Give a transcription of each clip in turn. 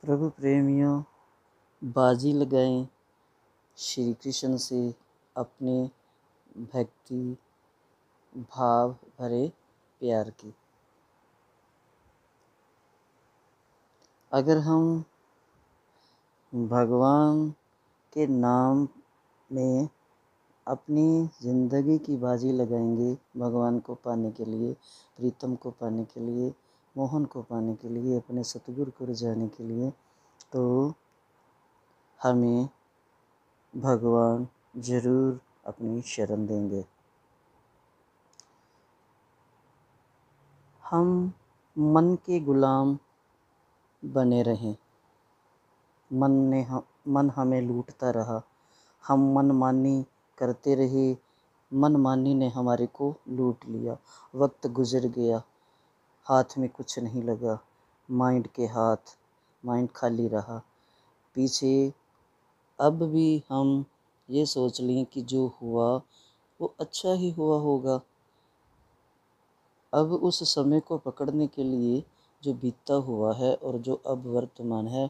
प्रभु प्रेमियों, बाजी लगाएं श्री कृष्ण से अपने भक्ति भाव भरे प्यार की। अगर हम भगवान के नाम में अपनी ज़िंदगी की बाजी लगाएंगे, भगवान को पाने के लिए, प्रीतम को पाने के लिए, मोहन को पाने के लिए, अपने सतगुरु को जाने के लिए, तो हमें भगवान ज़रूर अपनी शरण देंगे। हम मन के गुलाम बने रहें। मन हमें लूटता रहा, हम मनमानी करते रहे, मनमानी ने हमारे को लूट लिया। वक्त गुजर गया, हाथ में कुछ नहीं लगा, माइंड खाली रहा। पीछे अब भी हम ये सोच लें कि जो हुआ वो अच्छा ही हुआ होगा। अब उस समय को पकड़ने के लिए जो बीता हुआ है और जो अब वर्तमान है,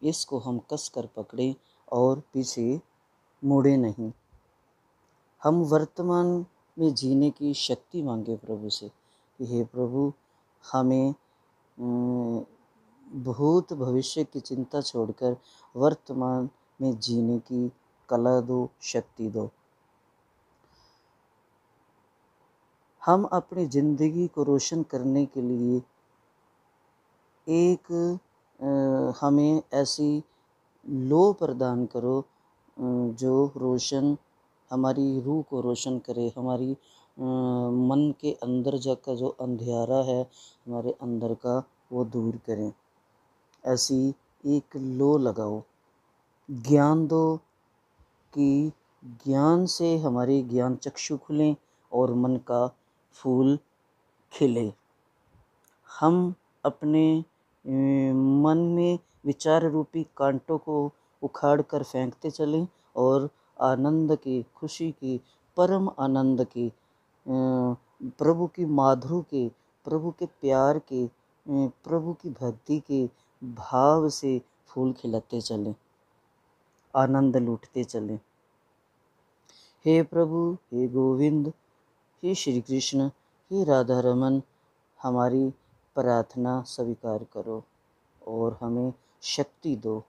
इसको हम कस कर पकड़ें और पीछे मुड़े नहीं। हम वर्तमान में जीने की शक्ति मांगे प्रभु से कि हे प्रभु, हमें भूत भविष्य की चिंता छोड़कर वर्तमान में जीने की कला दो, शक्ति दो। हम अपनी ज़िंदगी को रोशन करने के लिए हमें ऐसी लो प्रदान करो जो रोशन हमारी रूह को रोशन करे, हमारी मन के अंदर का जो अंधियारा है हमारे अंदर का, वो दूर करें। ऐसी एक लो लगाओ। ज्ञान दो कि ज्ञान से हमारे ज्ञान चक्षु खुलें और मन का फूल खिले। हम अपने मन में विचार रूपी कांटों को उखाड़ कर फेंकते चलें और आनंद की, खुशी की, परम आनंद की, प्रभु की माधुर्य के, प्रभु के प्यार के, प्रभु की भक्ति के भाव से फूल खिलाते चलें, आनंद लूटते चलें। हे प्रभु, हे गोविंद, हे श्री कृष्ण, हे राधा रमन, हमारी प्रार्थना स्वीकार करो और हमें शक्ति दो।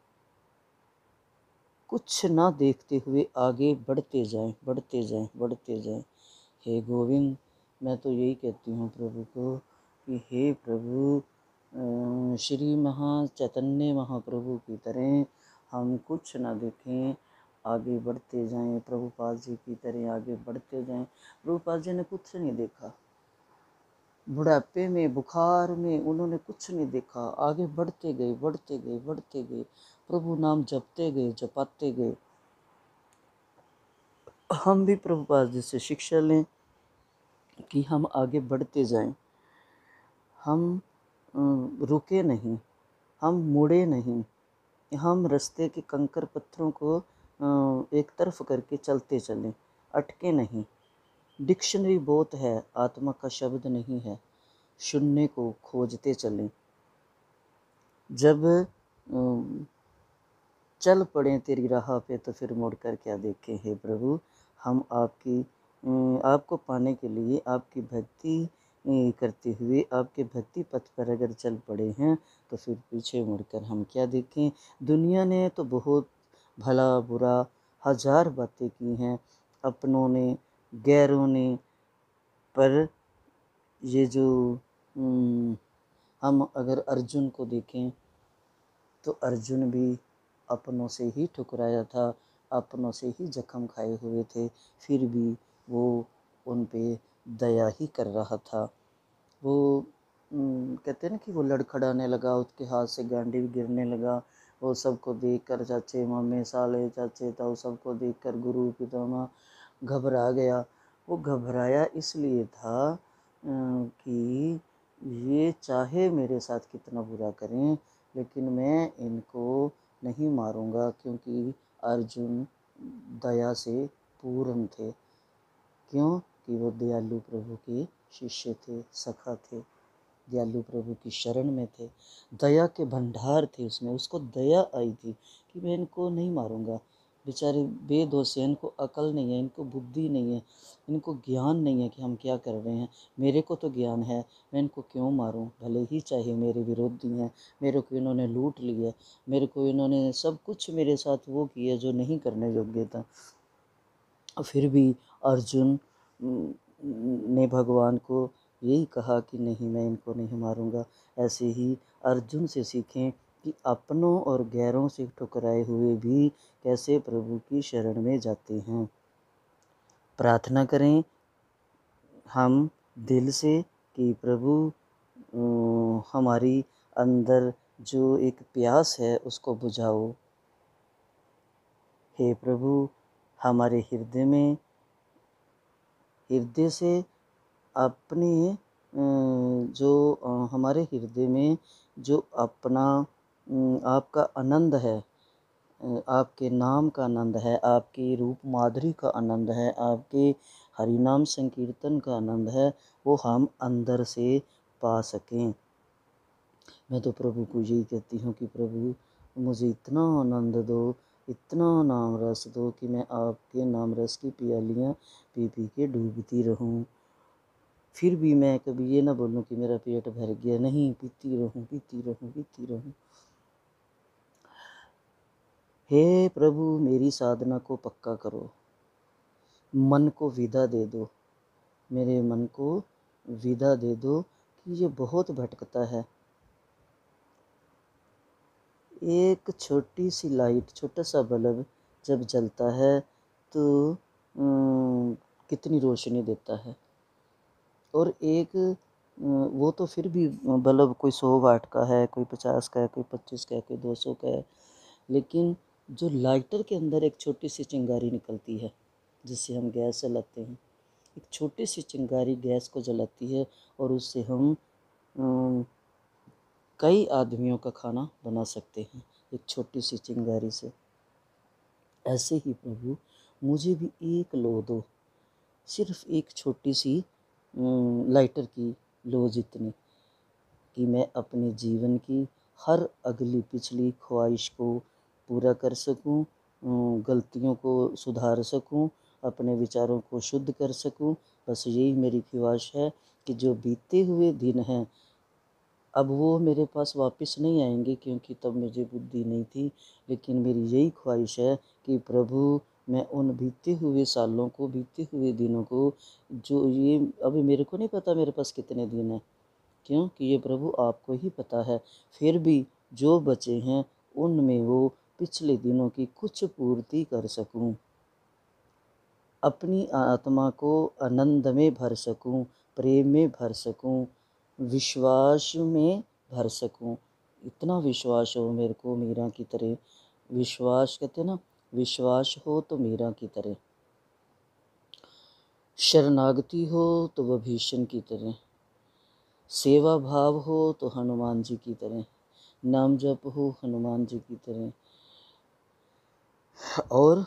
कुछ ना देखते हुए आगे बढ़ते जाएं, बढ़ते जाएं, बढ़ते जाएं। हे गोविंद, मैं तो यही कहती हूँ प्रभु को कि हे प्रभु, श्री चैतन्य महाप्रभु की तरह हम कुछ ना देखें, आगे बढ़ते जाएं। प्रभुपाद जी की तरह आगे बढ़ते जाएं। प्रभुपाद जी ने कुछ नहीं देखा, बुढ़ापे में, बुखार में उन्होंने कुछ नहीं देखा, आगे बढ़ते गए, बढ़ते गए, बढ़ते गए, प्रभु नाम जपते गए, जपाते गए। हम भी प्रभुपाद जी से शिक्षा लें कि हम आगे बढ़ते जाएं, हम रुके नहीं, हम मुड़े नहीं, हम रास्ते के कंकर पत्थरों को एक तरफ करके चलते चलें, अटके नहीं। डिक्शनरी बहुत है, आत्मा का शब्द नहीं है। शून्य को खोजते चलें। जब चल पड़े तेरी राह पे तो फिर मुड़कर क्या देखें। हे प्रभु, हम आपको पाने के लिए, आपकी भक्ति करते हुए आपके भक्ति पथ पर अगर चल पड़े हैं तो फिर पीछे मुड़कर हम क्या देखें। दुनिया ने तो बहुत भला बुरा हजार बातें की हैं, अपनों ने, गैरों ने, पर ये जो हम अगर अर्जुन को देखें तो अर्जुन भी अपनों से ही ठुकराया था, अपनों से ही जख्म खाए हुए थे, फिर भी वो उन पे दया ही कर रहा था। वो कहते हैं ना कि वो लड़खड़ाने लगा, उसके हाथ से गांडी गिरने लगा। वो सबको देखकर, चाचे मामे साले चाचे ताऊ सबको देखकर गुरु पितामह घबरा गया। वो घबराया इसलिए था कि ये चाहे मेरे साथ कितना बुरा करें, लेकिन मैं इनको नहीं मारूंगा, क्योंकि अर्जुन दया से पूर्ण थे। क्यों कि वो दयालु प्रभु के शिष्य थे, सखा थे। दयालु प्रभु की शरण में थे, दया के भंडार थे उसमें, उसको दया आई थी कि मैं इनको नहीं मारूंगा, बेचारे बेदोष हैं, इनको अकल नहीं है, इनको बुद्धि नहीं है, इनको ज्ञान नहीं है कि हम क्या कर रहे हैं, मेरे को तो ज्ञान है, मैं इनको क्यों मारूं, भले ही चाहे मेरे विरोधी हैं, मेरे को इन्होंने लूट लिया, मेरे को इन्होंने सब कुछ मेरे साथ वो किया जो नहीं करने योग्य था। फिर भी अर्जुन ने भगवान को यही कहा कि नहीं, मैं इनको नहीं मारूंगा। ऐसे ही अर्जुन से सीखें कि अपनों और गैरों से ठुकराए हुए भी कैसे प्रभु की शरण में जाते हैं। प्रार्थना करें हम दिल से कि प्रभु हमारी अंदर जो एक प्यास है उसको बुझाओ। हे प्रभु, हमारे हृदय से अपने जो हमारे हृदय में जो अपना आपका आनंद है, आपके नाम का आनंद है, आपकी रूप माधुरी का आनंद है, आपके हरिनाम संकीर्तन का आनंद है, वो हम अंदर से पा सकें। मैं तो प्रभु को यही कहती हूँ कि प्रभु मुझे इतना आनंद दो, इतना नाम रस दो कि मैं आपके नाम रस की प्यालियाँ पी पी के डूबती रहूं। फिर भी मैं कभी ये ना बोलूं कि मेरा पेट भर गया, नहीं, पीती रहूं, पीती रहूं, पीती रहूं। हे प्रभु, मेरी साधना को पक्का करो, मन को विदा दे दो, मेरे मन को विदा दे दो कि ये बहुत भटकता है। एक छोटी सी लाइट, छोटा सा बल्ब जब जलता है तो कितनी रोशनी देता है, और एक वो तो फिर भी बल्ब कोई 100 वाट का है, कोई 50 का है, कोई 25 का है, कोई 200 का है, लेकिन जो लाइटर के अंदर एक छोटी सी चिंगारी निकलती है जिससे हम गैस जलाते हैं, एक छोटी सी चिंगारी गैस को जलाती है और उससे हम कई आदमियों का खाना बना सकते हैं एक छोटी सी चिंगारी से। ऐसे ही प्रभु मुझे भी एक लो दो, सिर्फ एक छोटी सी लाइटर की लो जितनी, कि मैं अपने जीवन की हर अगली पिछली ख्वाहिश को पूरा कर सकूं, गलतियों को सुधार सकूं, अपने विचारों को शुद्ध कर सकूं। बस यही मेरी ख्वाहिश है कि जो बीते हुए दिन हैं अब वो मेरे पास वापस नहीं आएंगे, क्योंकि तब मुझे बुद्धि नहीं थी, लेकिन मेरी यही ख्वाहिश है कि प्रभु मैं उन बीते हुए सालों को, बीते हुए दिनों को, जो ये अभी मेरे को नहीं पता मेरे पास कितने दिन हैं, क्योंकि ये प्रभु आपको ही पता है, फिर भी जो बचे हैं उनमें वो पिछले दिनों की कुछ पूर्ति कर सकूं, अपनी आत्मा को आनंद में भर सकूं, प्रेम में भर सकूं, विश्वास में भर सकूं। इतना विश्वास हो मेरे को मीरा की तरह, विश्वास कहते ना, विश्वास हो तो मीरा की तरह, शरणागति हो तो वह भीषण की तरह, सेवा भाव हो तो हनुमान जी की तरह, नाम जप हो हनुमान जी की तरह, और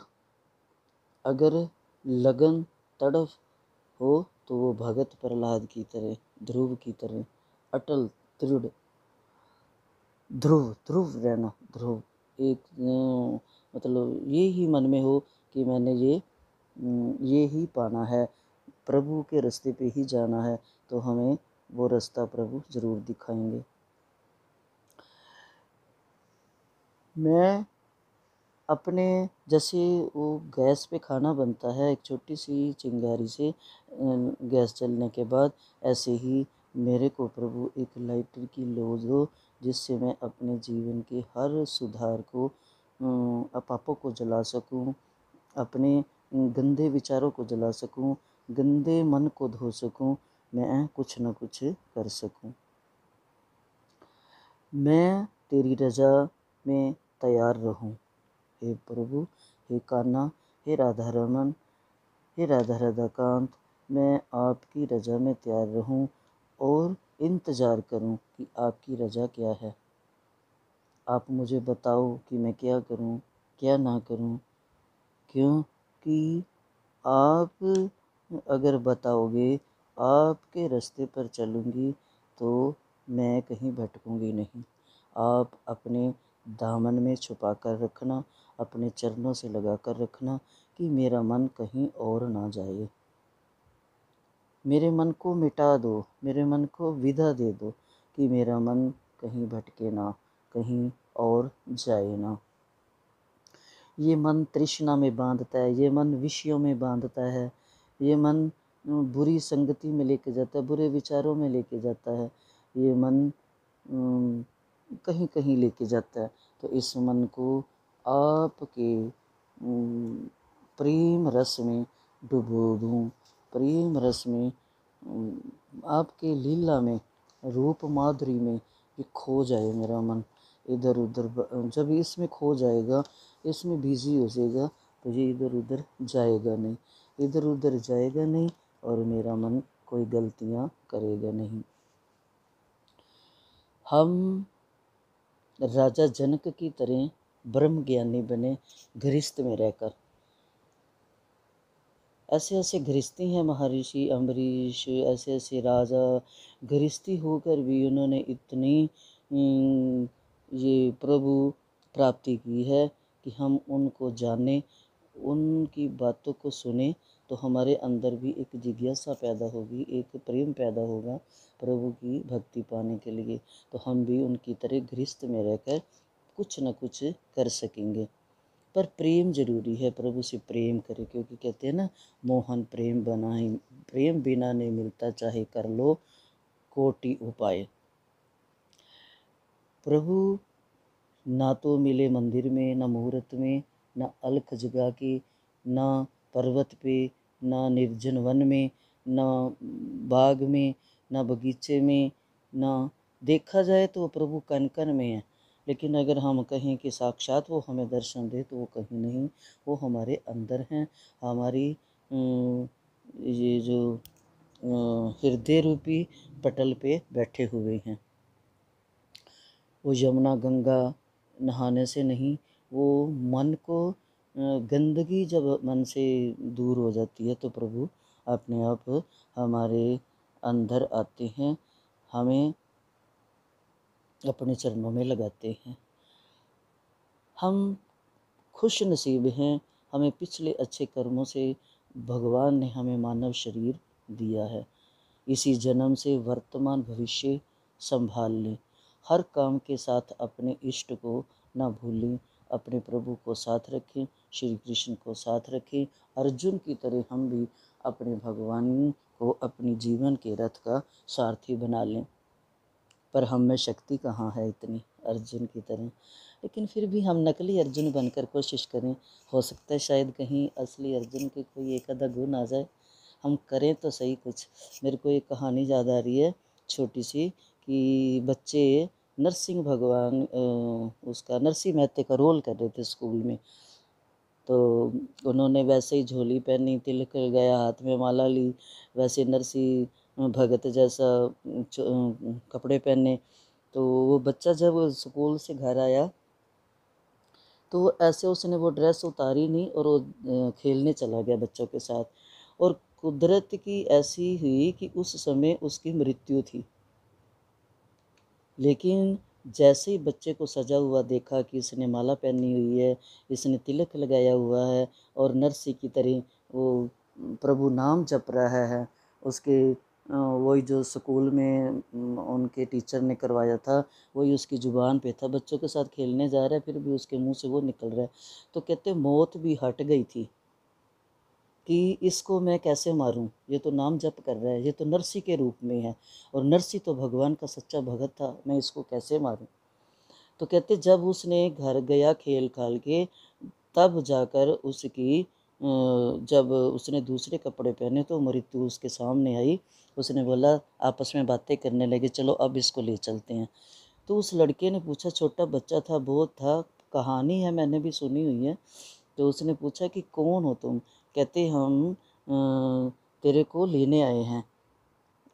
अगर लगन तड़फ हो तो वो भगत प्रहलाद की तरह, ध्रुव की तरह अटल, दृढ़, ध्रुव ध्रुव रहना, ध्रुव एक मतलब ये ही मन में हो कि मैंने ये ही पाना है, प्रभु के रास्ते पे ही जाना है, तो हमें वो रास्ता प्रभु ज़रूर दिखाएंगे। मैं अपने जैसे वो गैस पे खाना बनता है एक छोटी सी चिंगारी से गैस जलने के बाद, ऐसे ही मेरे को प्रभु एक लाइटर की लो दो, जिससे मैं अपने जीवन के हर सुधार को, पापों को जला सकूं, अपने गंदे विचारों को जला सकूं, गंदे मन को धो सकूं, मैं कुछ न कुछ कर सकूं। मैं तेरी रजा में तैयार रहूं। हे प्रभु, हे कान्हा, हे राधा रमन, हे राधा राधाकांत, मैं आपकी रजा में तैयार रहूं और इंतज़ार करूं कि आपकी रजा क्या है। आप मुझे बताओ कि मैं क्या करूं, क्या ना करूं, क्योंकि आप अगर बताओगे, आपके रास्ते पर चलूँगी तो मैं कहीं भटकूंगी नहीं। आप अपने दामन में छुपा कर रखना, अपने चरणों से लगा कर रखना कि मेरा मन कहीं और ना जाए। मेरे मन को मिटा दो, मेरे मन को विदा दे दो कि मेरा मन कहीं भटके ना, कहीं और जाए ना। ये मन तृष्णा में बांधता है, ये मन विषयों में बांधता है, ये मन बुरी संगति में लेके जाता है, बुरे विचारों में लेके जाता है, ये मन कहीं कहीं लेके जाता है। तो इस मन को आपके प्रेम रस में डुबो दूँ, प्रेम रस में आपके लीला में, रूप माधुरी में ये खो जाए मेरा मन। इधर उधर जब इसमें खो जाएगा, इसमें बिजी हो जाएगा, तो ये इधर उधर जाएगा नहीं, इधर उधर जाएगा नहीं, और मेरा मन कोई गलतियाँ करेगा नहीं। हम राजा जनक की तरह ब्रह्म ज्ञानी बने गृहस्थ में रहकर। ऐसे ऐसे गृहस्थी हैं महर्षि अम्बरीश, ऐसे ऐसे राजा गृहस्थी होकर भी उन्होंने इतनी ये प्रभु प्राप्ति की है कि हम उनको जाने, उनकी बातों को सुने तो हमारे अंदर भी एक जिज्ञासा पैदा होगी, एक प्रेम पैदा होगा प्रभु की भक्ति पाने के लिए। तो हम भी उनकी तरह गृहस्थ में रहकर कुछ न कुछ कर सकेंगे। पर प्रेम जरूरी है, प्रभु से प्रेम करें, क्योंकि कहते हैं ना, मोहन प्रेम बना ही, प्रेम बिना नहीं मिलता, चाहे कर लो कोटि उपाय। प्रभु ना तो मिले मंदिर में, ना मुहूर्त में, ना अलख जगा के, ना पर्वत पे, ना निर्जन वन में, ना बाग में, ना बगीचे में, ना देखा जाए तो प्रभु कण कण में है। लेकिन अगर हम कहें कि साक्षात वो हमें दर्शन दे, तो वो कहीं नहीं, वो हमारे अंदर हैं, हमारी ये जो हृदय रूपी पटल पे बैठे हुए हैं। वो यमुना गंगा नहाने से नहीं, वो मन को गंदगी जब मन से दूर हो जाती है तो प्रभु अपने आप हमारे अंदर आते हैं, हमें अपने चरणों में लगाते हैं। हम खुश नसीब हैं, हमें पिछले अच्छे कर्मों से भगवान ने हमें मानव शरीर दिया है। इसी जन्म से वर्तमान भविष्य संभाल लें, हर काम के साथ अपने इष्ट को ना भूलें, अपने प्रभु को साथ रखें, श्री कृष्ण को साथ रखें। अर्जुन की तरह हम भी अपने भगवान को अपनी जीवन के रथ का सारथी बना लें। पर हम में शक्ति कहाँ है इतनी अर्जुन की तरह, लेकिन फिर भी हम नकली अर्जुन बनकर कोशिश करें, हो सकता है शायद कहीं असली अर्जुन के कोई एक आधा गुण आ जाए, हम करें तो सही कुछ। मेरे को एक कहानी याद आ रही है छोटी सी, कि बच्चे नरसिंह भगवान उसका नरसिंह मेहते का रोल कर रहे थे स्कूल में। तो उन्होंने वैसे ही झोली पहनी, तिलक लगाया, हाथ में माला ली, वैसे नरसिंह भगत जैसा कपड़े पहने। तो वो बच्चा जब स्कूल से घर आया तो ऐसे उसने वो ड्रेस उतारी नहीं और वो खेलने चला गया बच्चों के साथ। और कुदरत की ऐसी हुई कि उस समय उसकी मृत्यु थी। लेकिन जैसे ही बच्चे को सजा हुआ देखा कि इसने माला पहनी हुई है, इसने तिलक लगाया हुआ है और नरसी की तरह वो प्रभु नाम जप रहा है, उसके वही जो स्कूल में उनके टीचर ने करवाया था वही उसकी ज़ुबान पे था, बच्चों के साथ खेलने जा रहा है फिर भी उसके मुंह से वो निकल रहा है। तो कहते मौत भी हट गई थी कि इसको मैं कैसे मारूं, ये तो नाम जप कर रहा है, ये तो नरसी के रूप में है और नरसी तो भगवान का सच्चा भगत था, मैं इसको कैसे मारूं। तो कहते जब उसने घर गया खेल खाल के, तब जाकर उसकी जब उसने दूसरे कपड़े पहने तो मृत्यु उसके सामने आई। उसने बोला, आपस में बातें करने लगे, चलो अब इसको ले चलते हैं। तो उस लड़के ने पूछा, छोटा बच्चा था, बहुत था, कहानी है मैंने भी सुनी हुई है। तो उसने पूछा कि कौन हो तुम। कहते हम तेरे को लेने आए हैं,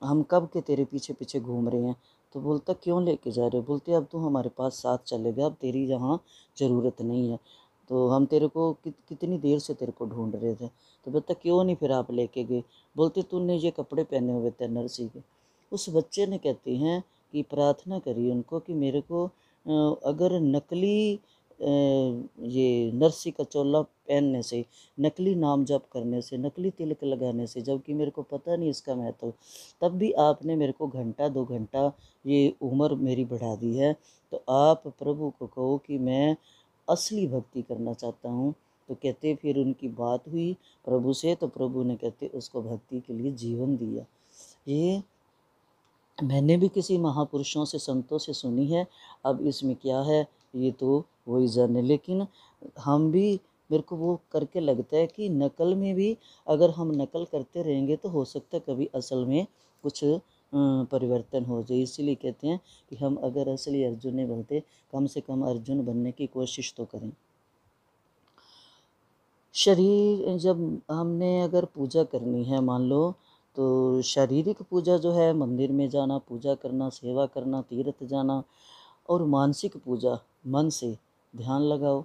हम कब के तेरे पीछे पीछे घूम रहे हैं। तो बोलता क्यों लेके जा रहे हो। बोलते अब तू हमारे पास साथ चलेगा, अब तेरी यहाँ ज़रूरत नहीं है, तो हम तेरे को कितनी देर से तेरे को ढूंढ रहे थे। तो बोलता क्यों नहीं फिर आप लेके गए। बोलते तूने ये कपड़े पहने हुए थे नरसी के। उस बच्चे ने कहते हैं कि प्रार्थना करिए उनको कि मेरे को अगर नकली ये नरसी का चोला पहनने से, नकली नाम जप करने से, नकली तिलक लगाने से, जबकि मेरे को पता नहीं इसका महत्व, तब भी आपने मेरे को घंटा 2 घंटा ये उम्र मेरी बढ़ा दी है, तो आप प्रभु को कहो कि मैं असली भक्ति करना चाहता हूँ। तो कहते फिर उनकी बात हुई प्रभु से, तो प्रभु ने कहते उसको भक्ति के लिए जीवन दिया। ये मैंने भी किसी महापुरुषों से, संतों से सुनी है। अब इसमें क्या है ये तो वही जाने, लेकिन हम भी, मेरे को वो करके लगता है कि नकल में भी अगर हम नकल करते रहेंगे तो हो सकता है कभी असल में कुछ परिवर्तन हो जाए। इसीलिए कहते हैं कि हम अगर असली अर्जुन नहीं बनते, कम से कम अर्जुन बनने की कोशिश तो करें। शरीर जब हमने अगर पूजा करनी है, मान लो, तो शारीरिक पूजा जो है मंदिर में जाना, पूजा करना, सेवा करना, तीर्थ जाना, और मानसिक पूजा मन से ध्यान लगाओ।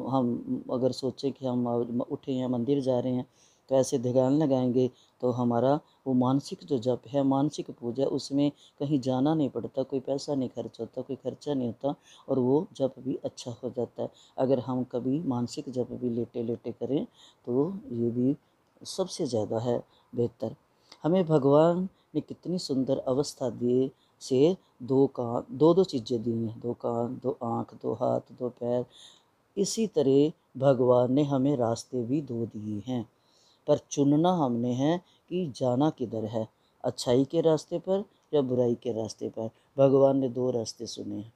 हम अगर सोचें कि हम उठे हैं मंदिर जा रहे हैं तो ऐसे ध्यान लगाएंगे तो हमारा वो मानसिक जो जप है, मानसिक पूजा, उसमें कहीं जाना नहीं पड़ता, कोई पैसा नहीं खर्च होता, कोई खर्चा नहीं होता, और वो जप भी अच्छा हो जाता है। अगर हम कभी मानसिक जप भी लेटे लेटे करें तो ये भी सबसे ज़्यादा है बेहतर। हमें भगवान ने कितनी सुंदर अवस्था दिए से दो कान, दो दो चीज़ें दी हैं, 2 कान, 2 आँख, 2 हाथ, 2 पैर। इसी तरह भगवान ने हमें रास्ते भी 2 दिए हैं, पर चुनना हमने है कि जाना किधर है, अच्छाई के रास्ते पर या बुराई के रास्ते पर। भगवान ने 2 रास्ते सुने हैं,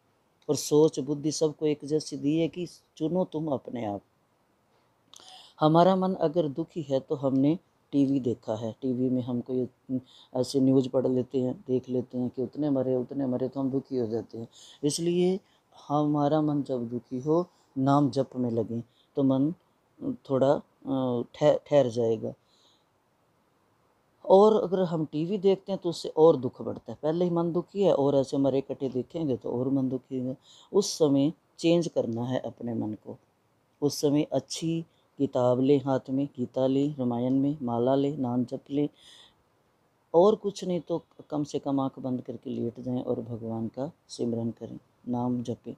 और सोच बुद्धि सबको एक जैसी दी है कि चुनो तुम अपने आप। हमारा मन अगर दुखी है तो हमने टीवी देखा है, टीवी में हम कोई ऐसे न्यूज़ पढ़ लेते हैं, देख लेते हैं कि उतने मरे तो हम दुखी हो जाते हैं। इसलिए हमारा मन जब दुखी हो, नाम जप में लगे तो मन थोड़ा ठहर जाएगा। और अगर हम टीवी देखते हैं तो उससे और दुख बढ़ता है, पहले ही मन दुखी है और ऐसे मरे कटे देखेंगे तो और मन दुखी है। उस समय चेंज करना है अपने मन को। उस समय अच्छी किताब ले, हाथ में गीता ले, रामायण में माला ले, नाम जप ले, और कुछ नहीं तो कम से कम आंख बंद करके लेट जाएं और भगवान का सिमरन करें, नाम जपें।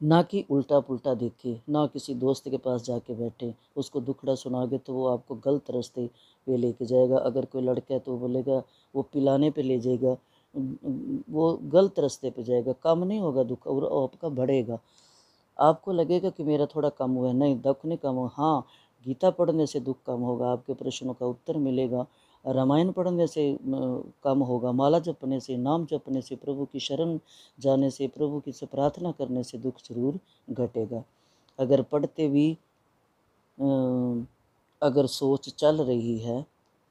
ना कि उल्टा पुल्टा देखे, ना किसी दोस्त के पास जाके बैठे, उसको दुखड़ा सुनाओगे तो वो आपको गलत रास्ते पे लेके जाएगा। अगर कोई लड़का है तो बोलेगा, वो पिलाने पे ले जाएगा, वो गलत रास्ते पे जाएगा, कम नहीं होगा दुख, और आपका बढ़ेगा। आपको लगेगा कि मेरा थोड़ा कम हुआ है, नहीं, दुख नहीं कम हुआ। हाँ, गीता पढ़ने से दुख कम होगा, आपके प्रश्नों का उत्तर मिलेगा। रामायण पढ़ने से कम होगा, माला जपने से, नाम जपने से, प्रभु की शरण जाने से, प्रभु की से प्रार्थना करने से दुख जरूर घटेगा। अगर पढ़ते भी अगर सोच चल रही है,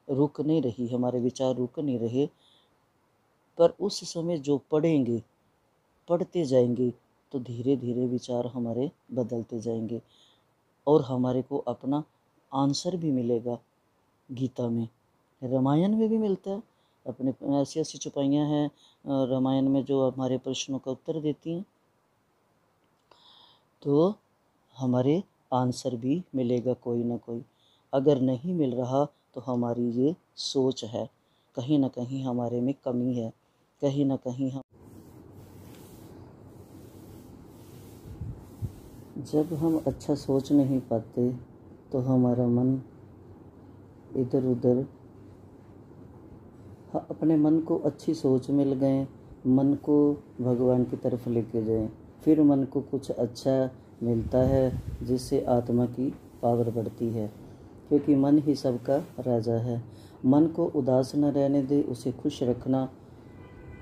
रुक नहीं रही, हमारे विचार रुक नहीं रहे, पर उस समय जो पढ़ेंगे, पढ़ते जाएंगे तो धीरे धीरे विचार हमारे बदलते जाएंगे, और हमारे को अपना आंसर भी मिलेगा। गीता में, रामायण में भी मिलता है। अपने ऐसी ऐसी चौपाइयाँ हैं रामायण में जो हमारे प्रश्नों का उत्तर देती हैं, तो हमारे आंसर भी मिलेगा कोई ना कोई। अगर नहीं मिल रहा तो हमारी ये सोच है, कहीं ना कहीं हमारे में कमी है, कहीं ना कहीं हम, जब हम अच्छा सोच नहीं पाते तो हमारा मन इधर उधर, अपने मन को अच्छी सोच में लगाएं, मन को भगवान की तरफ लेके जाएं, फिर मन को कुछ अच्छा मिलता है जिससे आत्मा की पावर बढ़ती है, क्योंकि मन ही सबका राजा है। मन को उदास न रहने दे, उसे खुश रखना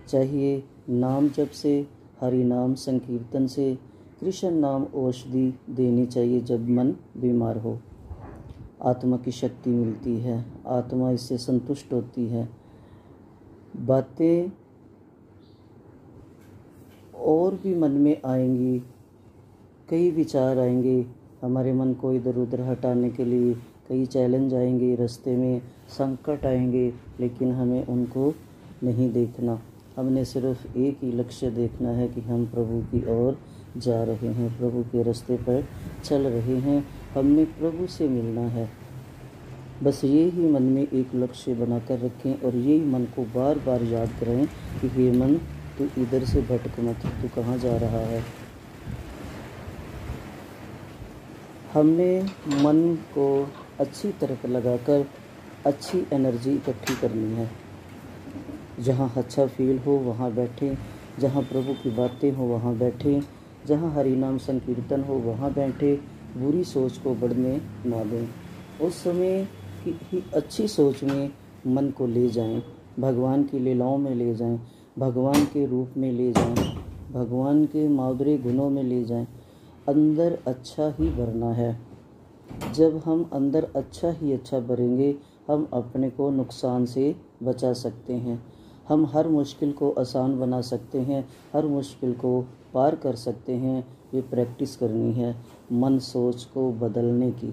चाहिए। नाम जप से, हरि नाम संकीर्तन से, कृष्ण नाम औषधि देनी चाहिए। जब मन बीमार हो, आत्मा की शक्ति मिलती है, आत्मा इससे संतुष्ट होती है। बातें और भी मन में आएंगी, कई विचार आएंगे हमारे मन को इधर उधर हटाने के लिए, कई चैलेंज आएंगे, रास्ते में संकट आएंगे, लेकिन हमें उनको नहीं देखना। हमने सिर्फ एक ही लक्ष्य देखना है कि हम प्रभु की ओर जा रहे हैं, प्रभु के रास्ते पर चल रहे हैं, हमने प्रभु से मिलना है। बस ये ही मन में एक लक्ष्य बनाकर रखें और यही मन को बार बार याद करें कि हे मन, तू इधर से भटक मत, तू कहाँ जा रहा है। हमने मन को अच्छी तरफ लगाकर अच्छी एनर्जी इकट्ठी करनी है। जहाँ अच्छा फील हो वहाँ बैठें, जहाँ प्रभु की बातें हो वहाँ बैठें, जहाँ हरि नाम संकीर्तन हो वहाँ बैठें। बुरी सोच को बढ़ने ना दें। उस समय की अच्छी सोच में मन को ले जाएं, भगवान की लीलाओं में ले जाएं, भगवान के रूप में ले जाएं, भगवान के माधुर्य गुणों में ले जाएं। अंदर अच्छा ही भरना है। जब हम अंदर अच्छा ही अच्छा भरेंगे, हम अपने को नुकसान से बचा सकते हैं। हम हर मुश्किल को आसान बना सकते हैं, हर मुश्किल को पार कर सकते हैं। ये प्रैक्टिस करनी है मन सोच को बदलने की।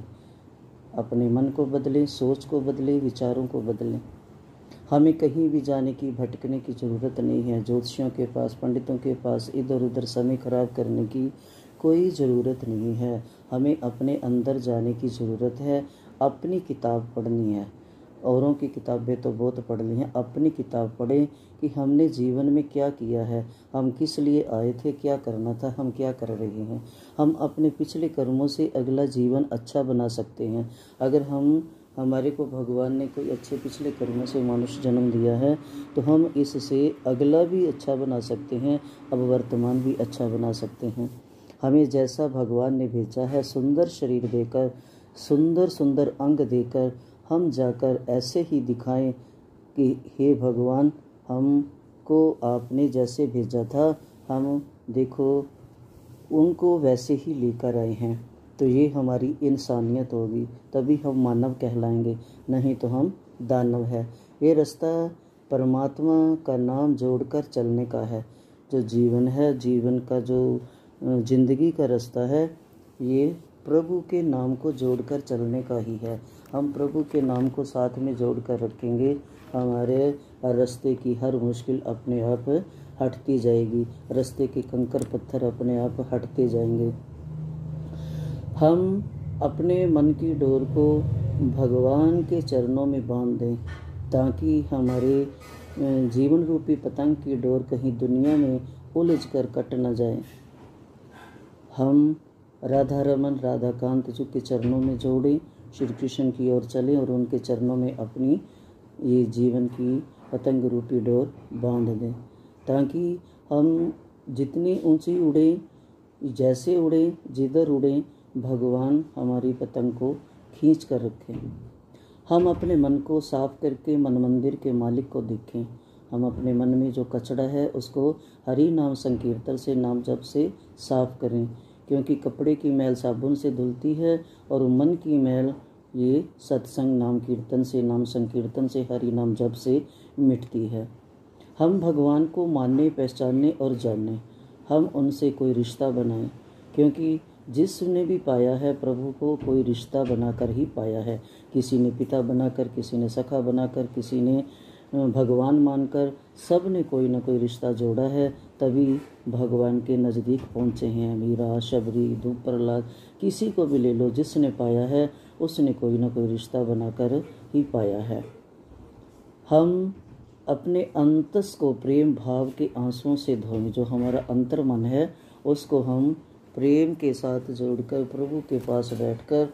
अपने मन को बदलें, सोच को बदलें, विचारों को बदलें। हमें कहीं भी जाने की, भटकने की ज़रूरत नहीं है। ज्योतिषियों के पास, पंडितों के पास इधर उधर समय खराब करने की कोई ज़रूरत नहीं है। हमें अपने अंदर जाने की ज़रूरत है। अपनी किताब पढ़नी है। औरों की किताबें तो बहुत पढ़ ली हैं, अपनी किताब पढ़ें कि हमने जीवन में क्या किया है, हम किस लिए आए थे, क्या करना था, हम क्या कर रहे हैं। हम अपने पिछले कर्मों से अगला जीवन अच्छा बना सकते हैं। अगर हमारे को भगवान ने कोई अच्छे पिछले कर्मों से मनुष्य जन्म दिया है तो हम इससे अगला भी अच्छा बना सकते हैं, अब वर्तमान भी अच्छा बना सकते हैं। हमें जैसा भगवान ने भेजा है, सुंदर शरीर देकर, सुंदर सुंदर अंग देकर, हम जाकर ऐसे ही दिखाएं कि हे भगवान, हमको आपने जैसे भेजा था, हम देखो उनको वैसे ही लेकर आए हैं। तो ये हमारी इंसानियत होगी, तभी हम मानव कहलाएंगे, नहीं तो हम दानव है। ये रास्ता परमात्मा का नाम जोड़कर चलने का है। जो जीवन है, जीवन का जो जिंदगी का रास्ता है, ये प्रभु के नाम को जोड़कर चलने का ही है। हम प्रभु के नाम को साथ में जोड़कर रखेंगे, हमारे रास्ते की हर मुश्किल अपने आप हटती जाएगी, रास्ते के कंकर पत्थर अपने आप हटते जाएंगे। हम अपने मन की डोर को भगवान के चरणों में बांध दें, ताकि हमारे जीवन रूपी पतंग की डोर कहीं दुनिया में उलझ कर कट न जाए। हम राधा रमन, राधा कांत जी के चरणों में जोड़ें, श्री कृष्ण की ओर चलें और उनके चरणों में अपनी ये जीवन की पतंग रूपी डोर बांध दें, ताकि हम जितनी ऊंची उड़ें, जैसे उड़ें, जिधर उड़ें, भगवान हमारी पतंग को खींच कर रखें। हम अपने मन को साफ करके मन मंदिर के मालिक को देखें। हम अपने मन में जो कचड़ा है उसको हरि नाम संकीर्तन से, नाम जप से साफ करें, क्योंकि कपड़े की मैल साबुन से धुलती है और मन की मैल ये सत्संग नाम कीर्तन से, नाम संकीर्तन से, हरि नाम जप से मिटती है। हम भगवान को मानने, पहचानने और जानने, हम उनसे कोई रिश्ता बनाएं, क्योंकि जिसने भी पाया है प्रभु को कोई रिश्ता बनाकर ही पाया है। किसी ने पिता बनाकर, किसी ने सखा बनाकर, किसी ने भगवान मानकर, सब ने कोई ना कोई रिश्ता जोड़ा है, तभी भगवान के नज़दीक पहुँचे हैं। मीरा, शबरी, धूप, प्रहलाद, किसी को भी ले लो, जिसने पाया है उसने कोई ना कोई रिश्ता बनाकर ही पाया है। हम अपने अंतस को प्रेम भाव के आंसुओं से धोएं। जो हमारा अंतर मन है उसको हम प्रेम के साथ जोड़कर प्रभु के पास बैठकर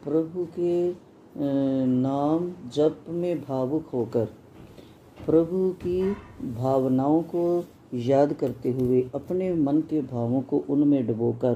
प्रभु के नाम जप में भावुक होकर, प्रभु की भावनाओं को याद करते हुए, अपने मन के भावों को उनमें डुबोकर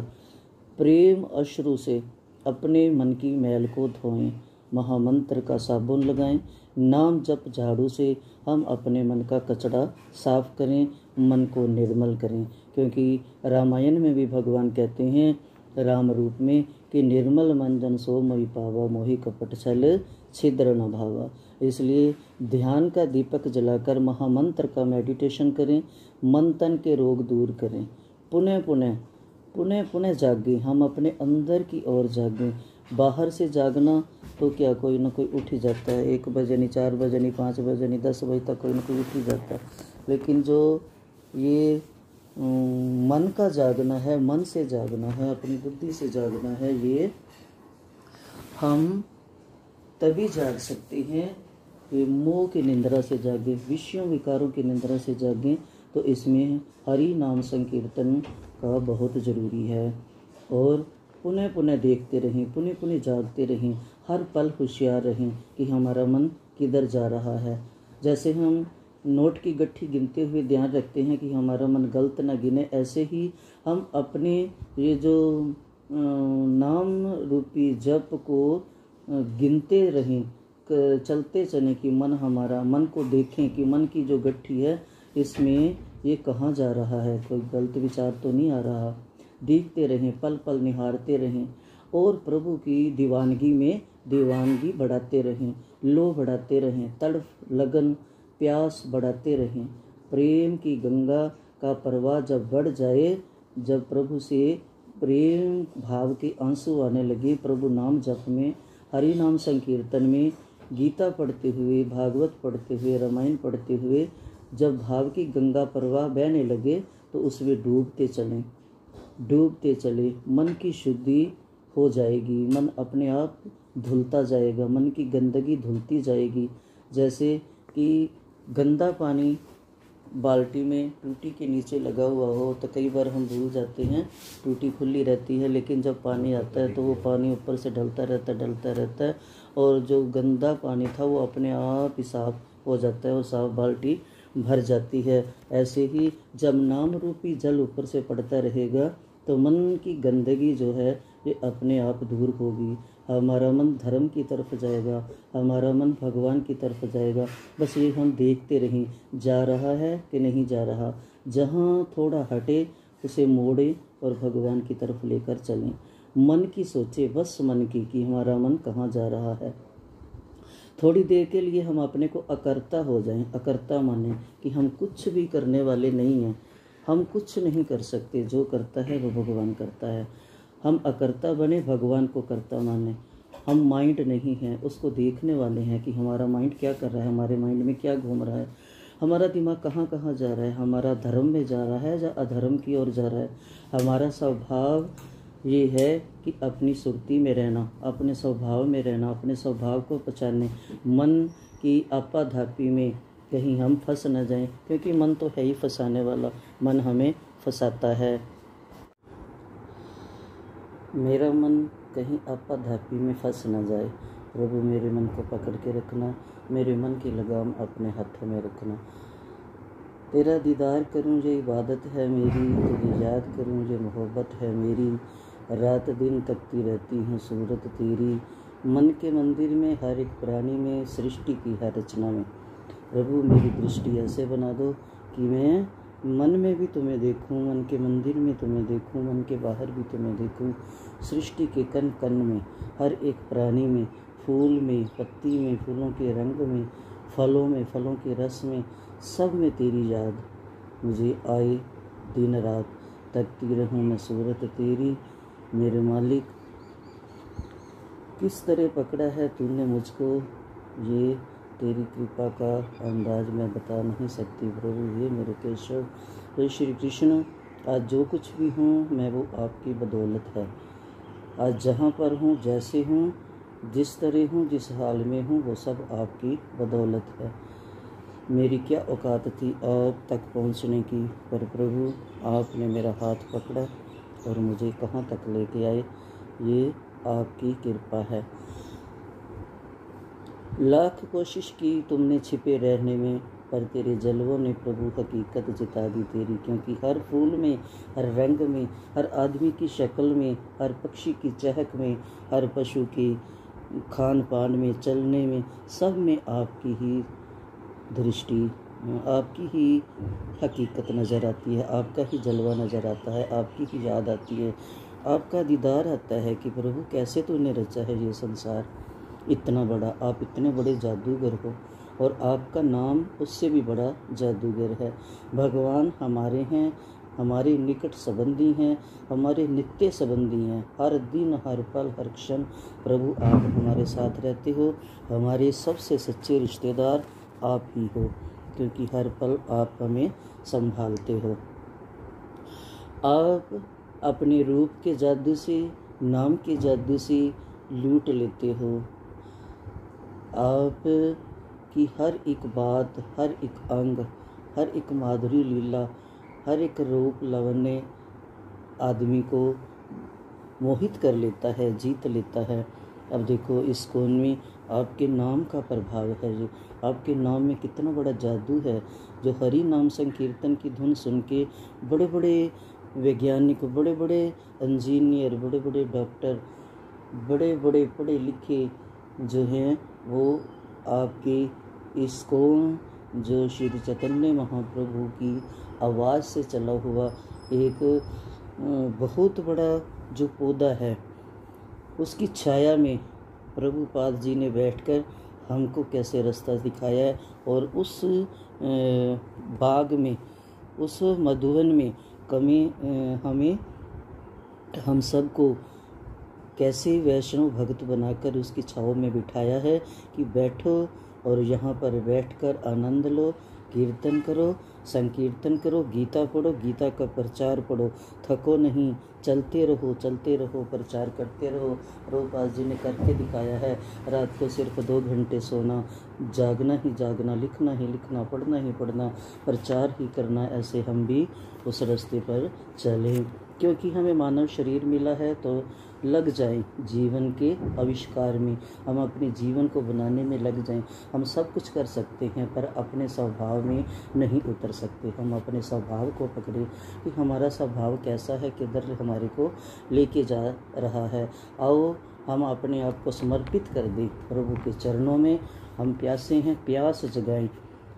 प्रेम अश्रु से अपने मन की मैल को धोएं। महामंत्र का साबुन लगाएं, नाम जप झाड़ू से हम अपने मन का कचड़ा साफ करें, मन को निर्मल करें। क्योंकि रामायण में भी भगवान कहते हैं राम रूप में कि निर्मल मन जन सो मोहि पावा, मोहि कपट छल छिद्र न भावा। इसलिए ध्यान का दीपक जलाकर महामंत्र का मेडिटेशन करें, मन तन के रोग दूर करें। पुनः पुनः पुनः पुनः जागें, हम अपने अंदर की ओर जागें। बाहर से जागना तो क्या, कोई ना कोई उठ ही जाता है, 1 बजे नहीं, 4 बजे नहीं, 5 बजे नहीं, 10 बजे तक कोई ना कोई उठ ही जाता है। लेकिन जो ये मन का जागना है, मन से जागना है, अपनी बुद्धि से जागना है, ये हम तभी जाग सकते हैं कि मोह की निंद्रा से जागे, विषयों विकारों की निंद्रा से जागें। तो इसमें हरि नाम संकीर्तन का बहुत ज़रूरी है। और पुनः पुनः देखते रहें, पुनः पुनः जागते रहें, हर पल होशियार रहें कि हमारा मन किधर जा रहा है। जैसे हम नोट की गट्ठी गिनते हुए ध्यान रखते हैं कि हमारा मन गलत न गिने, ऐसे ही हम अपने ये जो नाम रूपी जप को गिनते रहें, चलते चलें कि मन हमारा, मन को देखें कि मन की जो गट्ठी है इसमें ये कहाँ जा रहा है, कोई गलत विचार तो नहीं आ रहा। देखते रहें, पल पल निहारते रहें और प्रभु की दीवानगी में दीवानगी बढ़ाते रहें, लो बढ़ाते रहें, तड़फ लगन प्यास बढ़ाते रहें। प्रेम की गंगा का प्रवाह जब बढ़ जाए, जब प्रभु से प्रेम भाव के आंसू आने लगे, प्रभु नाम जप में, हरि नाम संकीर्तन में, गीता पढ़ते हुए, भागवत पढ़ते हुए, रामायण पढ़ते हुए जब भाव की गंगा प्रवाह बहने लगे तो उसमें डूबते चलें, डूबते चले। मन की शुद्धि हो जाएगी, मन अपने आप धुलता जाएगा, मन की गंदगी धुलती जाएगी। जैसे कि गंदा पानी बाल्टी में टूटी के नीचे लगा हुआ हो तो कई बार हम भूल जाते हैं, टूटी खुली रहती है, लेकिन जब पानी आता है तो वो पानी ऊपर से ढलता रहता है और जो गंदा पानी था वो अपने आप ही साफ हो जाता है और साफ बाल्टी भर जाती है। ऐसे ही जब नाम रूपी जल ऊपर से पड़ता रहेगा तो मन की गंदगी जो है ये अपने आप दूर होगी, हमारा मन धर्म की तरफ जाएगा, हमारा मन भगवान की तरफ जाएगा। बस ये हम देखते रहें, जा रहा है कि नहीं जा रहा, जहाँ थोड़ा हटे उसे मोड़े और भगवान की तरफ लेकर चलें। मन की सोचे, बस मन की कि हमारा मन कहाँ जा रहा है। थोड़ी देर के लिए हम अपने को अकर्ता हो जाएं, अकर्ता माने कि हम कुछ भी करने वाले नहीं हैं, हम कुछ नहीं कर सकते, जो करता है वो भगवान करता है। हम अकर्ता बने, भगवान को कर्ता माने। हम माइंड नहीं हैं, उसको देखने वाले हैं कि हमारा माइंड क्या कर रहा है, हमारे माइंड में क्या घूम रहा है, हमारा दिमाग कहाँ कहाँ जा रहा है, हमारा धर्म में जा रहा है या अधर्म की ओर जा रहा है। हमारा स्वभाव ये है कि अपनी सुरती में रहना, अपने स्वभाव में रहना, अपने स्वभाव को पहचानने। मन की आपाधापी में कहीं हम फंस न जाएं, क्योंकि मन तो है ही फंसाने वाला, मन हमें फंसाता है। मेरा मन कहीं आपाधापी में फंस न जाए। प्रभु मेरे मन को पकड़ के रखना, मेरे मन की लगाम अपने हाथों में रखना। तेरा दीदार करूं ये इबादत है मेरी, तुझे याद करूं ये मोहब्बत है मेरी। रात दिन तकती रहती हूँ सूरत तेरी, मन के मंदिर में, हर एक प्राणी में, सृष्टि की हर रचना में। प्रभु मेरी दृष्टि ऐसे बना दो कि मैं मन में भी तुम्हें देखूं, मन के मंदिर में तुम्हें देखूं, मन के बाहर भी तुम्हें देखूं। सृष्टि के कण कण में, हर एक प्राणी में, फूल में, पत्ती में, फूलों के रंग में, फलों में, फलों के रस में, सब में तेरी याद मुझे आए दिन रात। तकती रहूं मैं सूरत तेरी, मेरे मालिक किस तरह पकड़ा है तूने मुझको, ये तेरी कृपा का अंदाज मैं बता नहीं सकती। प्रभु ये मेरे केशव, हे श्री कृष्ण, आज जो कुछ भी हूँ मैं वो आपकी बदौलत है। आज जहाँ पर हूँ, जैसे हूँ, जिस तरह हूँ, जिस हाल में हूँ, वो सब आपकी बदौलत है। मेरी क्या औकात थी आप तक पहुँचने की, पर प्रभु आपने मेरा हाथ पकड़ा और मुझे कहाँ तक लेके आए, ये आपकी कृपा है। लाख कोशिश की तुमने छिपे रहने में, पर तेरे जलवों ने प्रभु हकीकत जिता दी तेरी। क्योंकि हर फूल में, हर रंग में, हर आदमी की शक्ल में, हर पक्षी की चहक में, हर पशु के खान पान में, चलने में, सब में आपकी ही दृष्टि, आपकी ही हकीकत नज़र आती है, आपका ही जलवा नज़र आता है, आपकी ही याद आती है, आपका दीदार आता है कि प्रभु कैसे तूने रचा है ये संसार इतना बड़ा। आप इतने बड़े जादूगर हो और आपका नाम उससे भी बड़ा जादूगर है। भगवान हमारे हैं, हमारे निकट संबंधी हैं, हमारे नित्य संबंधी हैं। हर दिन, हर पल, हर क्षण प्रभु आप हमारे साथ रहते हो। हमारे सबसे सच्चे रिश्तेदार आप ही हो, क्योंकि हर पल आप हमें संभालते हो। आप अपने रूप के जादू से, नाम के जादू से लूट लेते हो। आप की हर एक बात, हर एक अंग, हर एक माधुरी लीला, हर एक रूप लावण्य आदमी को मोहित कर लेता है, जीत लेता है। अब देखो इस कौन में आपके नाम का प्रभाव है जी, आपके नाम में कितना बड़ा जादू है। जो हरि नाम संकीर्तन की धुन सुन के बड़े बड़े वैज्ञानिक, बड़े बड़े इंजीनियर, बड़े बड़े डॉक्टर, बड़े बड़े पढ़े लिखे जो हैं वो आपके इस्कॉन जो श्री चैतन्य महाप्रभु की आवाज़ से चला हुआ एक बहुत बड़ा जो पौधा है उसकी छाया में प्रभुपाद जी ने बैठकर हमको कैसे रास्ता दिखाया है। और उस बाग में, उस मधुवन में हमें हम सबको कैसे वैष्णव भक्त बनाकर उसकी छाँव में बिठाया है कि बैठो और यहाँ पर बैठकर आनंद लो, कीर्तन करो, संकीर्तन करो, गीता पढ़ो, गीता का प्रचार पढ़ो, थको नहीं, चलते रहो, प्रचार करते रहो। प्रभुपाद जी ने करके दिखाया है। रात को सिर्फ 2 घंटे सोना, जागना ही जागना, लिखना ही लिखना, पढ़ना ही पढ़ना, प्रचार ही करना। ऐसे हम भी उस रास्ते पर चलें, क्योंकि हमें मानव शरीर मिला है तो लग जाएं जीवन के आविष्कार में, हम अपने जीवन को बनाने में लग जाएं। हम सब कुछ कर सकते हैं पर अपने स्वभाव में नहीं उतर सकते। हम अपने स्वभाव को पकड़े कि हमारा स्वभाव कैसा है, किधर हमारे को लेके जा रहा है। आओ हम अपने आप को समर्पित कर दें प्रभु के चरणों में। हम प्यासे हैं, प्यास जगाएं,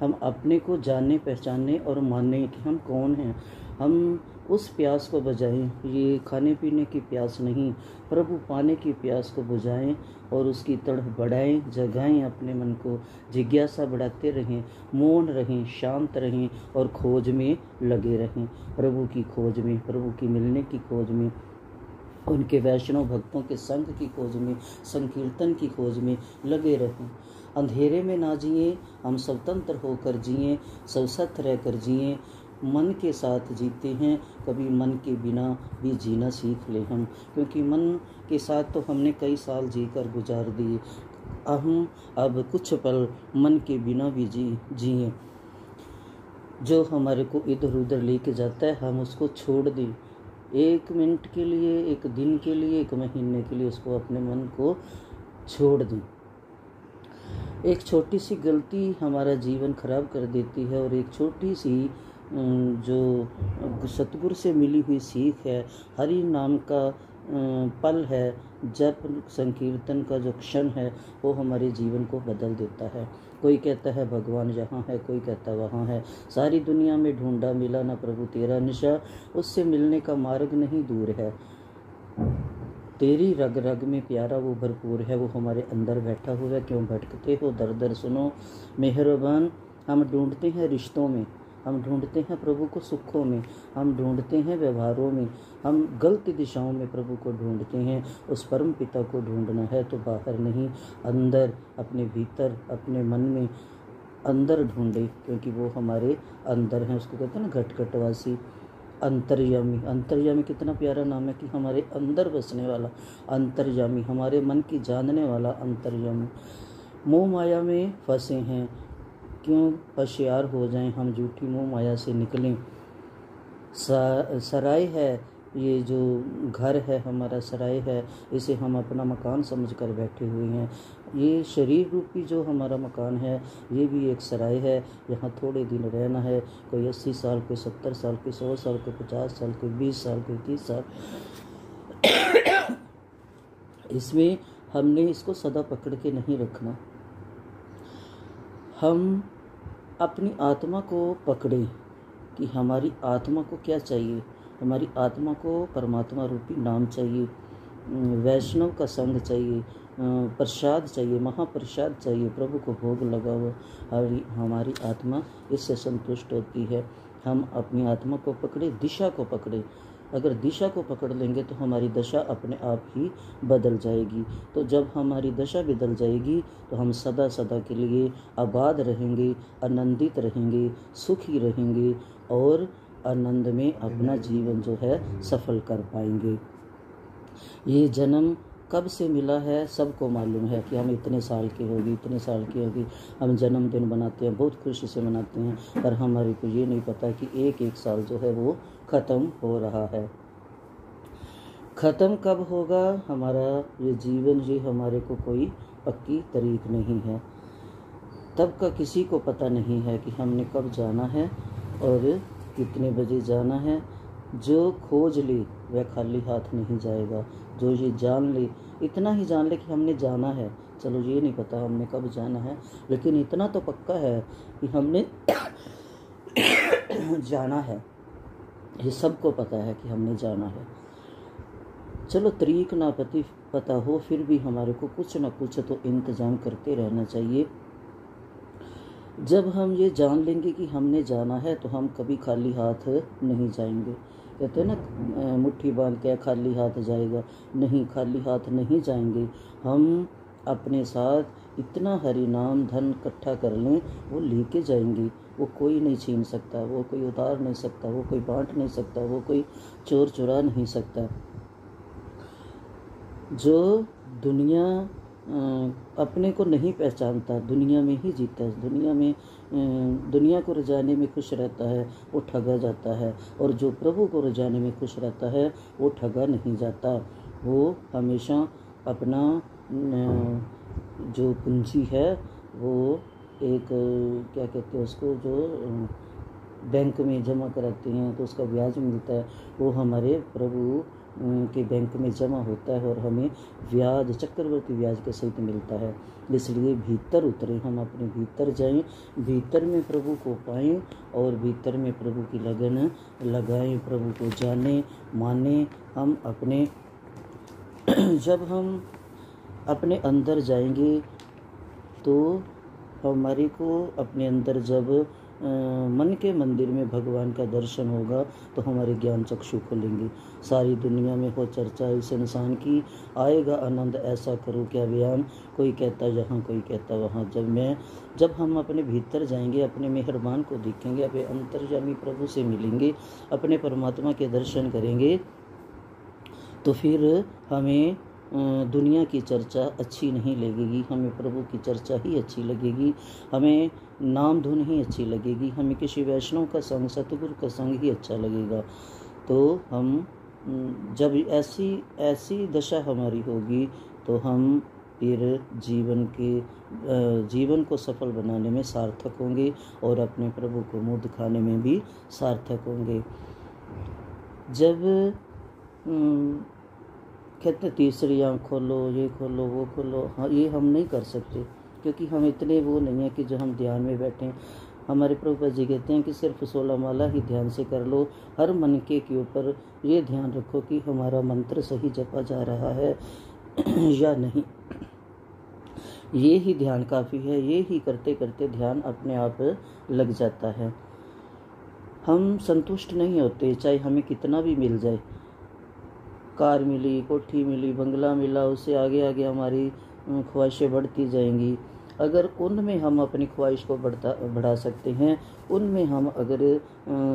हम अपने को जाने पहचाने और माने कि हम कौन हैं। हम उस प्यास को बुझाएं, ये खाने पीने की प्यास नहीं, प्रभु पाने की प्यास को बुझाएं और उसकी तड़फ बढ़ाएं, जगाएं अपने मन को, जिज्ञासा बढ़ाते रहें, मौन रहें, शांत रहें और खोज में लगे रहें, प्रभु की खोज में, प्रभु की मिलने की खोज में, उनके वैष्णव भक्तों के संग की खोज में, संकीर्तन की खोज में लगे रहें। अंधेरे में ना जिए, हम स्वतंत्र होकर जिए, स्वसत रहकर जिए, मन के साथ जीते हैं। कभी मन के बिना भी जीना सीख ले हम, क्योंकि मन के साथ तो हमने कई साल जीकर गुजार दिए। हम अब कुछ पल मन के बिना भी जिए। जो हमारे को इधर उधर लेके जाता है हम उसको छोड़ दें। 1 मिनट के लिए, 1 दिन के लिए, 1 महीने के लिए उसको अपने मन को छोड़ दें। एक छोटी सी गलती हमारा जीवन खराब कर देती है और एक छोटी सी जो सतगुरु से मिली हुई सीख है, हरि नाम का पल है, जप संकीर्तन का जो क्षण है वो हमारे जीवन को बदल देता है। कोई कहता है भगवान यहाँ है, कोई कहता वहाँ है, सारी दुनिया में ढूंढा मिला ना प्रभु तेरा निशा, उससे मिलने का मार्ग नहीं दूर है। तेरी रग रग में प्यारा वो भरपूर है, वो हमारे अंदर बैठा हुआ है। क्यों भटकते हो, दर दर सुनो मेहरबान। हम ढूंढते हैं रिश्तों में, हम ढूंढते हैं प्रभु को सुखों में, हम ढूंढते हैं व्यवहारों में, हम गलत दिशाओं में प्रभु को ढूंढते हैं। उस परम पिता को ढूंढना है तो बाहर नहीं, अंदर, अपने भीतर, अपने मन में अंदर ढूंढे, क्योंकि वो हमारे अंदर हैं। उसको कहते हैं ना घट घटवासी, अंतर्यामी। अंतर्यामी कितना प्यारा नाम है कि हमारे अंदर बसने वाला अंतर्यामी, हमारे मन की जानने वाला अंतर्यामी। मोह माया में फंसे हैं, क्यों होशियार हो जाएं, हम झूठी मोह माया से निकलें। सराय है, ये जो घर है हमारा सराय है, इसे हम अपना मकान समझकर बैठे हुए हैं। ये शरीर रूपी जो हमारा मकान है ये भी एक सराय है। यहाँ थोड़े दिन रहना है, कोई 80 साल, कोई 70 साल, कोई 100 साल, कोई 50 साल, कोई 20 साल, कोई 30 साल। इसमें हमने इसको सदा पकड़ के नहीं रखना। हम अपनी आत्मा को पकड़ें कि हमारी आत्मा को क्या चाहिए। हमारी आत्मा को परमात्मा रूपी नाम चाहिए, वैष्णव का संग चाहिए, प्रसाद चाहिए, महाप्रसाद चाहिए, प्रभु को भोग लगा हुआ। हमारी आत्मा इससे संतुष्ट होती है। हम अपनी आत्मा को पकड़े, दिशा को पकड़े। अगर दिशा को पकड़ लेंगे तो हमारी दशा अपने आप ही बदल जाएगी। तो जब हमारी दशा बदल जाएगी तो हम सदा सदा के लिए आबाद रहेंगे, आनंदित रहेंगे, सुखी रहेंगे और आनंद में अपना जीवन जो है सफल कर पाएंगे। ये जन्म कब से मिला है सबको मालूम है कि हम इतने साल की होगी, इतने साल की होगी। हम जन्मदिन बनाते हैं, बहुत खुशी से मनाते हैं, पर हमारे को ये नहीं पता कि एक एक साल जो है वो ख़त्म हो रहा है। ख़त्म कब होगा हमारा ये जीवन, ये हमारे को कोई पक्की तारीख नहीं है। तब का किसी को पता नहीं है कि हमने कब जाना है और कितने बजे जाना है। जो खोज ले वह खाली हाथ नहीं जाएगा। जो ये जान ले, इतना ही जान ले कि हमने जाना है। चलो ये नहीं पता हमने कब जाना है, लेकिन इतना तो पक्का है कि हमने जाना है। ये सबको पता है कि हमने जाना है। चलो तारीख ना पता हो, फिर भी हमारे को कुछ ना कुछ तो इंतज़ाम करते रहना चाहिए। जब हम ये जान लेंगे कि हमने जाना है तो हम कभी खाली हाथ नहीं जाएंगे। कहते हैं ना, मुट्ठी बांध के खाली हाथ जाएगा, नहीं, खाली हाथ नहीं जाएंगे। हम अपने साथ इतना हरि नाम धन इकट्ठा कर लें, वो लेके जाएंगे। वो कोई नहीं छीन सकता, वो कोई उतार नहीं सकता, वो कोई बांट नहीं सकता, वो कोई चोर चुरा नहीं सकता। जो दुनिया अपने को नहीं पहचानता, दुनिया में ही जीता है, दुनिया को रजाने में खुश रहता है, वो ठगा जाता है। और जो प्रभु को रजाने में खुश रहता है वो ठगा नहीं जाता। वो हमेशा अपना जो पूंजी है वो एक क्या कहते हैं उसको, जो बैंक में जमा कराते हैं तो उसका ब्याज मिलता है, वो हमारे प्रभु के बैंक में जमा होता है और हमें ब्याज, चक्रवर्ती ब्याज के सहित मिलता है। इसलिए भीतर उतरें, हम अपने भीतर जाएं, भीतर में प्रभु को पाएं और भीतर में प्रभु की लगन लगाएं, प्रभु को जाने माने। हम अपने जब हम अपने अंदर जाएंगे तो हमारे को अपने अंदर जब मन के मंदिर में भगवान का दर्शन होगा तो हमारे ज्ञान चक्षु खुलेंगे। सारी दुनिया में हो चर्चा इस इंसान की, आएगा आनंद ऐसा करो क्या बयान, कोई कहता यहाँ कोई कहता वहाँ। जब हम अपने भीतर जाएंगे, अपने मेहरबान को देखेंगे, अपने अंतर्यामी प्रभु से मिलेंगे, अपने परमात्मा के दर्शन करेंगे, तो फिर हमें दुनिया की चर्चा अच्छी नहीं लगेगी, हमें प्रभु की चर्चा ही अच्छी लगेगी, हमें नाम धुन ही अच्छी लगेगी, हमें किसी वैष्णव का संग, सतगुरु का संग ही अच्छा लगेगा। तो हम जब ऐसी दशा हमारी होगी तो हम फिर जीवन को सफल बनाने में सार्थक होंगे और अपने प्रभु को मुँह दिखाने में भी सार्थक होंगे। जब कहते तीसरी आँख खोलो, ये खोलो, वो खोलो, हाँ ये हम नहीं कर सकते क्योंकि हम इतने वो नहीं है कि जो हम ध्यान में बैठें। हमारे प्रभुपाद जी कहते हैं कि सिर्फ 16 माला ही ध्यान से कर लो। हर मन के ऊपर ये ध्यान रखो कि हमारा मंत्र सही जपा जा रहा है या नहीं। ये ही ध्यान काफ़ी है। ये ही करते करते ध्यान अपने आप लग जाता है। हम संतुष्ट नहीं होते चाहे हमें कितना भी मिल जाए, कार मिली, कोठी मिली, बंगला मिला, उससे आगे आगे हमारी ख्वाहिशें बढ़ती जाएंगी। अगर उनमें हम अपनी ख्वाहिश को बढ़ा सकते हैं, उनमें हम अगर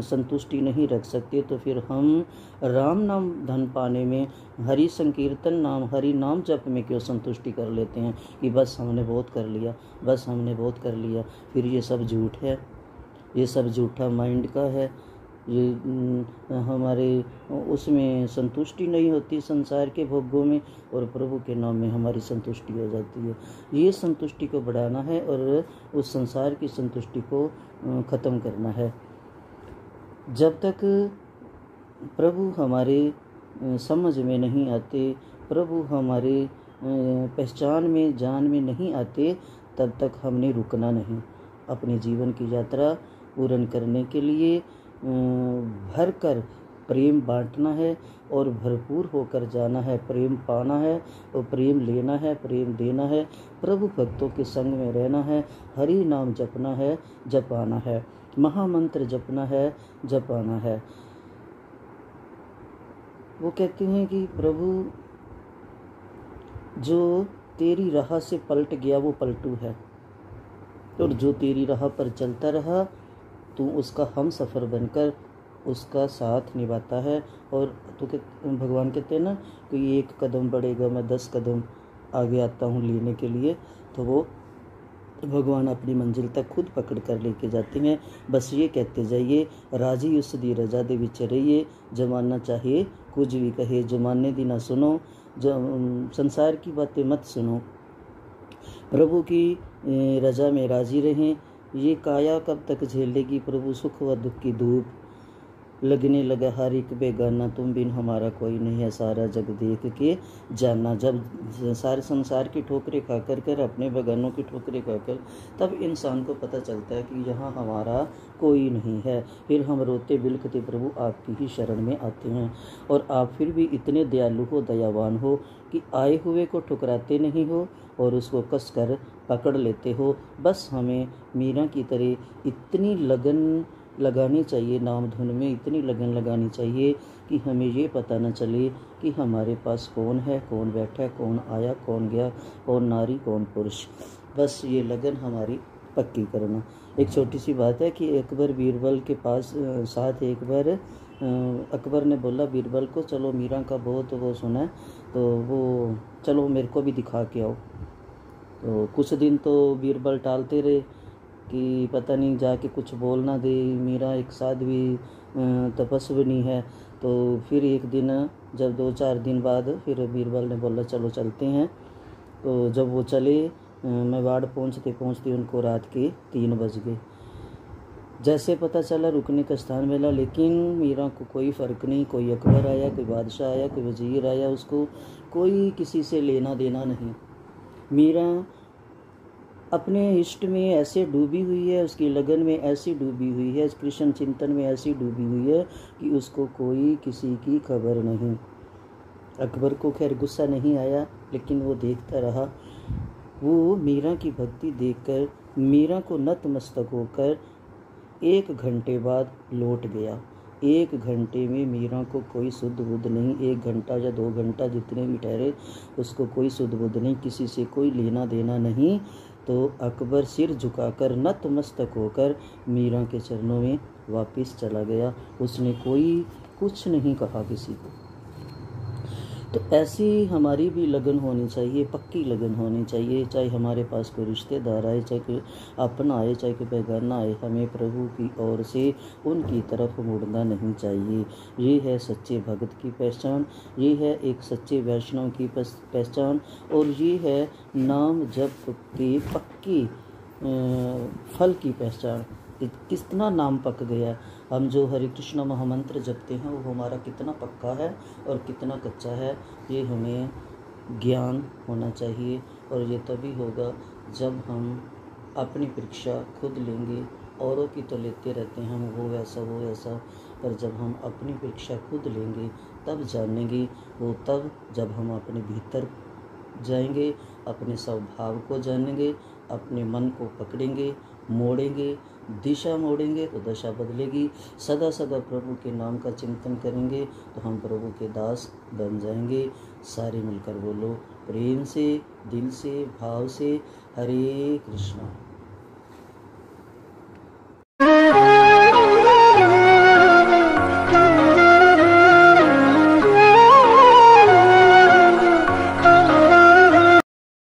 संतुष्टि नहीं रख सकते, तो फिर हम राम नाम धन पाने में, हरि संकीर्तन नाम, हरि नाम जप में क्यों संतुष्टि कर लेते हैं कि बस हमने बहुत कर लिया, बस हमने बहुत कर लिया। फिर ये सब झूठ है, ये सब झूठा माइंड का है। ये हमारे उसमें संतुष्टि नहीं होती संसार के भोगों में, और प्रभु के नाम में हमारी संतुष्टि हो जाती है। ये संतुष्टि को बढ़ाना है और उस संसार की संतुष्टि को ख़त्म करना है। जब तक प्रभु हमारे समझ में नहीं आते, प्रभु हमारे पहचान में, जान में नहीं आते, तब तक हमने रुकना नहीं। अपने जीवन की यात्रा पूर्ण करने के लिए भर कर प्रेम बांटना है और भरपूर होकर जाना है। प्रेम पाना है और प्रेम लेना है, प्रेम देना है। प्रभु भक्तों के संग में रहना है, हरि नाम जपना है, जपाना है, महामंत्र जपना है, जपाना है। वो कहते हैं कि प्रभु जो तेरी राह से पलट गया वो पलटू है, और जो तेरी राह पर चलता रहा तू उसका हम सफ़र बनकर उसका साथ निभाता है। और तो भगवान कहते हैं ना कि 1 कदम बढ़ेगा मैं 10 कदम आगे आता हूँ लेने के लिए, तो वो भगवान अपनी मंजिल तक खुद पकड़ कर लेके जाते हैं। बस ये कहते जाइए, राजी उस दी रजा दे विच रहिए, जमाना चाहे कुछ भी कहे, जमाने दी ना सुनो, संसार की बातें मत सुनो, प्रभु की रजा में राजी रहें। ये काया कब तक झेलेगी प्रभु सुख व दुख की धूप, लगने लगा हर एक बेगाना, तुम बिन हमारा कोई नहीं है, सारा जग देख के जाना। जब सारे संसार की ठोकरें खा कर अपने बेगानों की ठोकरें खाकर, तब इंसान को पता चलता है कि यहाँ हमारा कोई नहीं है। फिर हम रोते बिलखते प्रभु आपकी ही शरण में आते हैं। और आप फिर भी इतने दयालु हो, दयावान हो कि आए हुए को ठुकराते नहीं हो और उसको कस कर पकड़ लेते हो। बस हमें मीरा की तरह इतनी लगन लगानी चाहिए, नाम धुन में इतनी लगन लगानी चाहिए कि हमें ये पता न चले कि हमारे पास कौन है, कौन बैठा है, कौन आया, कौन गया, कौन नारी, कौन पुरुष। बस ये लगन हमारी पक्की करना। एक छोटी सी बात है कि अकबर बीरबल के पास साथ एक बार अकबर ने बोला बीरबल को, चलो मीरा का बहुत वो सुना है, तो वो चलो मेरे को भी दिखा के आओ। तो कुछ दिन तो बीरबल टालते रहे कि पता नहीं जाके कुछ बोल ना दे, मीरा एक साध्वी तपस्विनी है। तो फिर एक दिन जब 2-4 दिन बाद फिर बीरबल ने बोला चलो चलते हैं। तो जब वो चले, मेवाड़ पहुँचते पहुँचते उनको रात के 3 बज गए। जैसे पता चला रुकने का स्थान मिला, लेकिन मीरा को कोई फ़र्क नहीं। कोई अकबर आया, कोई बादशाह आया, कोई वजीर आया, उसको कोई किसी से लेना देना नहीं। मीरा अपने इष्ट में ऐसे डूबी हुई है, उसकी लगन में ऐसी डूबी हुई है, कृष्ण चिंतन में ऐसी डूबी हुई है कि उसको कोई किसी की खबर नहीं। अकबर को खैर गुस्सा नहीं आया, लेकिन वो देखता रहा। वो मीरा की भक्ति देखकर, मीरा को नतमस्तक होकर 1 घंटे बाद लौट गया। 1 घंटे में मीरा को कोई सुध बुध नहीं। 1 घंटा या 2 घंटा जितने भी ठहरे, उसको कोई सुध बुध नहीं, किसी से कोई लेना देना नहीं। तो अकबर सिर झुकाकर नतमस्तक होकर मीरा के चरणों में वापस चला गया। उसने कोई कुछ नहीं कहा किसी को। तो ऐसी हमारी भी लगन होनी चाहिए, पक्की लगन होनी चाहिए। चाहे हमारे पास कोई रिश्तेदार आए, चाहे कोई अपना आए, चाहे कोई बेगाना आए, हमें प्रभु की ओर से उनकी तरफ मुड़ना नहीं चाहिए। ये है सच्चे भक्त की पहचान, ये है एक सच्चे वैष्णव की पहचान, और ये है नाम जप की पक्की फल की पहचान। कितना नाम पक गया। हम जो हरे कृष्ण महामंत्र जपते हैं वो हमारा कितना पक्का है और कितना कच्चा है, ये हमें ज्ञान होना चाहिए। और ये तभी होगा जब हम अपनी परीक्षा खुद लेंगे। औरों की तो लेते रहते हैं हम, वो ऐसा, पर जब हम अपनी परीक्षा खुद लेंगे तब जानेंगे। वो तब जब हम अपने भीतर जाएंगे, अपने स्वभाव को जानेंगे, अपने मन को पकड़ेंगे, मोड़ेंगे, दिशा मोड़ेंगे तो दशा बदलेगी। सदा सदा प्रभु के नाम का चिंतन करेंगे तो हम प्रभु के दास बन जाएंगे। सारे मिलकर बोलो प्रेम से, दिल से, भाव से, हरे कृष्णा।